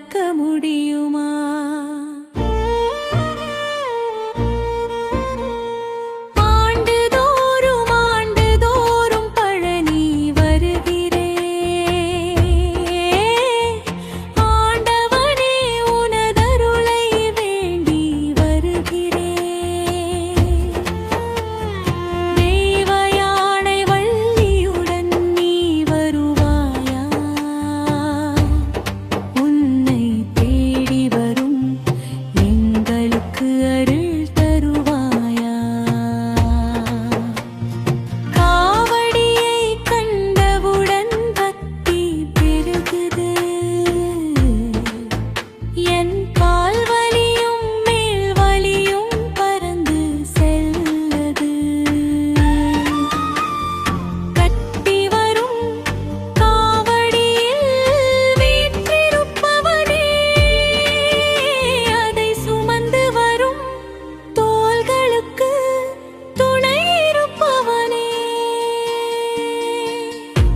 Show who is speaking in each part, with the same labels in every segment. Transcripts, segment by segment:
Speaker 1: மறக்க முடியுமா?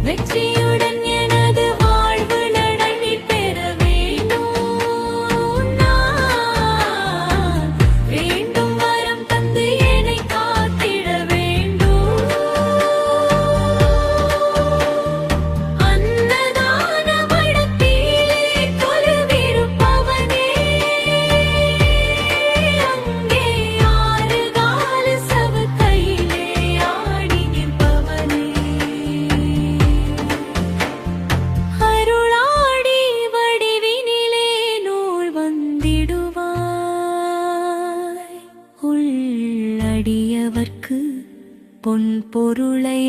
Speaker 1: வெற்றியுடன் எனது வாழ்வு நடனி பெற வேண்டும். நான் வேண்டும் வரம் தந்து என்னை காத்திட வேண்டும். அன்னதான மடத்திலே கொலுவிருப்பவனே, அங்கே ஆறு கால சவு கையிலே ஆடி நிற்பவனே, உள்ளடியவர்க்கு பொன் பொருளை